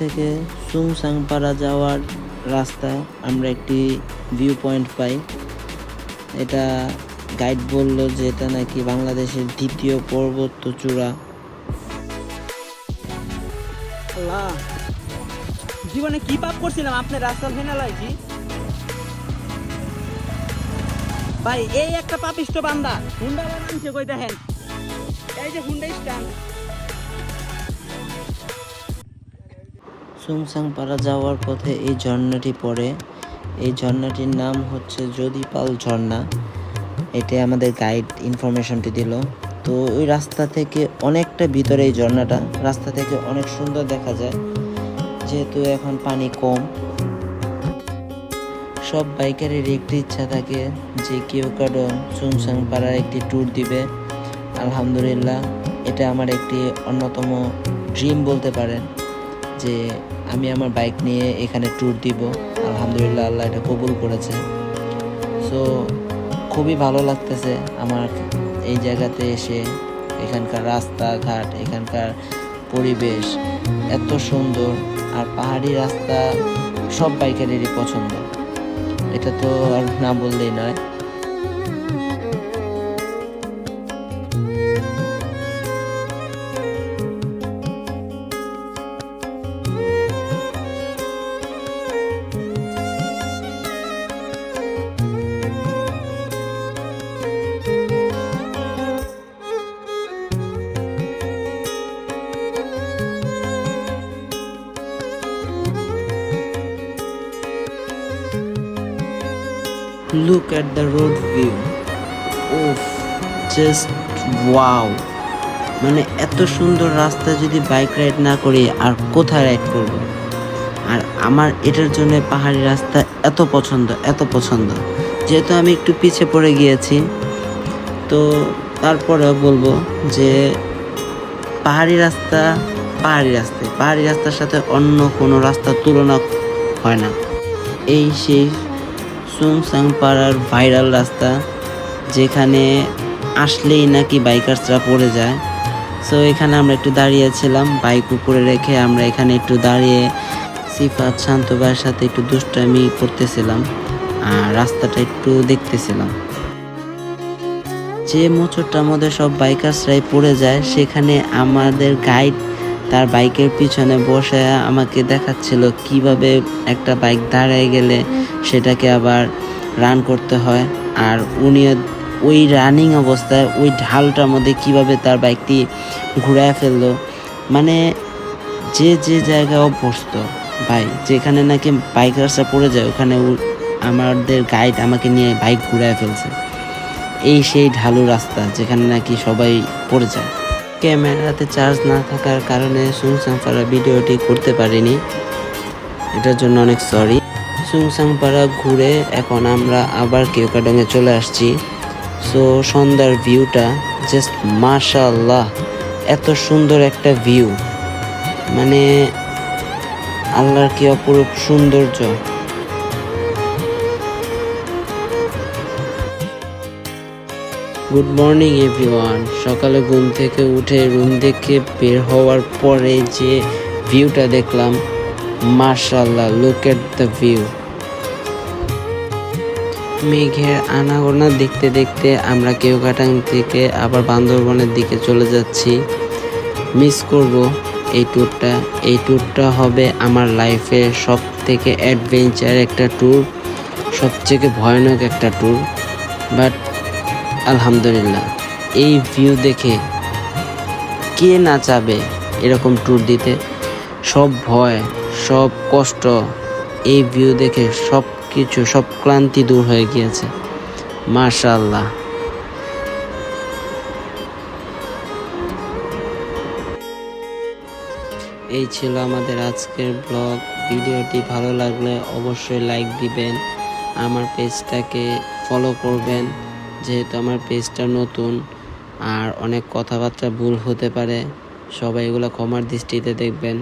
থেকে সুংসাংপাড়া যাওয়ার রাস্তায় আমরা একটি ভিউ পয়েন্ট পাই। এটা গাইড বলল যে এটা নাকি বাংলাদেশের দ্বিতীয় পর্বত চূড়া। জীবনে কি পাপ করছিলাম আপনার রাস্তা ভেঙে লাইছি ভাই। এই একটা পাপিষ্ট বান্দা হুন্ডা বানাইছে কই দেখেন, এই যে হুন্ডা স্ট্যান্ড। সুংসাংপাড়া যাওয়ার পথে এই ঝর্ণাটি পড়ে। এই ঝর্ণাটির নাম হচ্ছে যদিপাল ঝর্ণা। এটা আমাদের গাইড ইনফরমেশনটি দিল। তো ওই রাস্তা থেকে অনেকটা ভিতরে এই ঝর্ণাটা, রাস্তা থেকে অনেক সুন্দর দেখা যায় যেহেতু এখন পানি কম। সব বাইকারের একটি ইচ্ছা থাকে যে কেওক্রাডং সুংসাংপাড়ার একটি ট্যুর দিবে। আলহামদুলিল্লাহ, এটা আমার একটি অন্যতম ড্রিম বলতে পারেন যে আমি আমার বাইক নিয়ে এখানে ট্যুর দিব। আলহামদুলিল্লাহ, আল্লাহ এটা কবুল করেছে। সো খুবই ভালো লাগতেছে আমার এই জায়গাতে এসে। এখানকার রাস্তাঘাট, এখানকার পরিবেশ এত সুন্দর। আর পাহাড়ি রাস্তা সব বাইকারেরই পছন্দ, এটা তো আর না বললেই নয়। Look at the road view. Oof, just wow! মানে এত সুন্দর রাস্তা যদি বাইক রাইড না করি আর কোথায় রাইড করব। আর আমার এটার জন্য পাহাড়ি রাস্তা এত পছন্দ যেহেতু আমি একটু পিছে পড়ে গিয়েছি। তো তারপরেও বলবো যে পাহাড়ি রাস্তার সাথে অন্য কোনো রাস্তার তুলনা হয় না। এই সেই সুংসাংপাড়ার ভাইরাল রাস্তা যেখানে আসলেই নাকি বাইকার্সরা পড়ে যায়। সো এখানে আমরা একটু দাঁড়িয়েছিলাম, বাইক উপরে রেখে আমরা এখানে একটু দাঁড়িয়ে সিফাত শান্ত ভাইয়ের সাথে একটু দুষ্টামি করতেছিলাম আর রাস্তাটা একটু দেখতেছিলাম। যে মোচড়টার মধ্যে সব বাইকার্সরাই পড়ে যায় সেখানে আমাদের গাইড তার বাইকের পিছনে বসে আমাকে দেখাচ্ছিল কিভাবে একটা বাইক দাঁড়ায় গেলে সেটাকে আবার রান করতে হয়। আর উনি ওই রানিং অবস্থায় ওই ঢালটার মধ্যে কিভাবে তার বাইকটি ঘুরায় ফেললো। মানে যে যে জায়গায় অভ্যস্ত ভাই, যেখানে নাকি বাইকার্সরা পড়ে যায় ওখানে আমাদের গাইড আমাকে নিয়ে বাইক ঘুরায় ফেলছে। এই সেই ঢালু রাস্তা যেখানে নাকি সবাই পড়ে যায়। ক্যামেরাতে চার্জ না থাকার কারণে সুংসাংপাড়া ভিডিওটি করতে পারিনি, এটার জন্য অনেক সরি। সুংসাংপাড়া ঘুরে এখন আমরা আবার কেওক্রাডংয়ে চলে আসছি। সো সন্ধ্যার ভিউটা জাস্ট মাশাআল্লাহ, এত সুন্দর একটা ভিউ, মানে আল্লাহর কি অপরূপ সৌন্দর্য। Good morning everyone. সকালে ঘুম থেকে উঠে রুম থেকে বের হওয়ার পরে যে ভিউটা দেখলাম, মাশাআল্লাহ, লুক এট দ্য ভিউ। মেঘের আনাগোনা দেখতে দেখতে আমরা কেওক্রাডং থেকে আবার বান্দরবনের দিকে চলে যাচ্ছি। মিস করব এই ট্যুরটা। এই ট্যুরটা হবে আমার লাইফের সব থেকে অ্যাডভেঞ্চার একটা ট্যুর, সবথেকে ভয়ানক একটা ট্যুর। বাট আলহামদুলিল্লাহ, এই ভিউ দেখে কে না চাবে এরকম ট্যুর দিতে। সব ভয়, সব কষ্ট এই ভিউ দেখে সব ক্লান্তি দূর হয়ে গিয়েছে। মাশাআল্লাহ। এই ছিল আমাদের আজকের ব্লগ। ভিডিওটি ভালো লাগলে অবশ্যই লাইক দিবেন, আমার পেজটাকে ফলো করবেন যেহেতু আমার পেজটা নতুন আর অনেক কথাবার্তা ভুল হতে পারে। সবাই এগুলো ক্ষমার দৃষ্টিতে দেখবেন।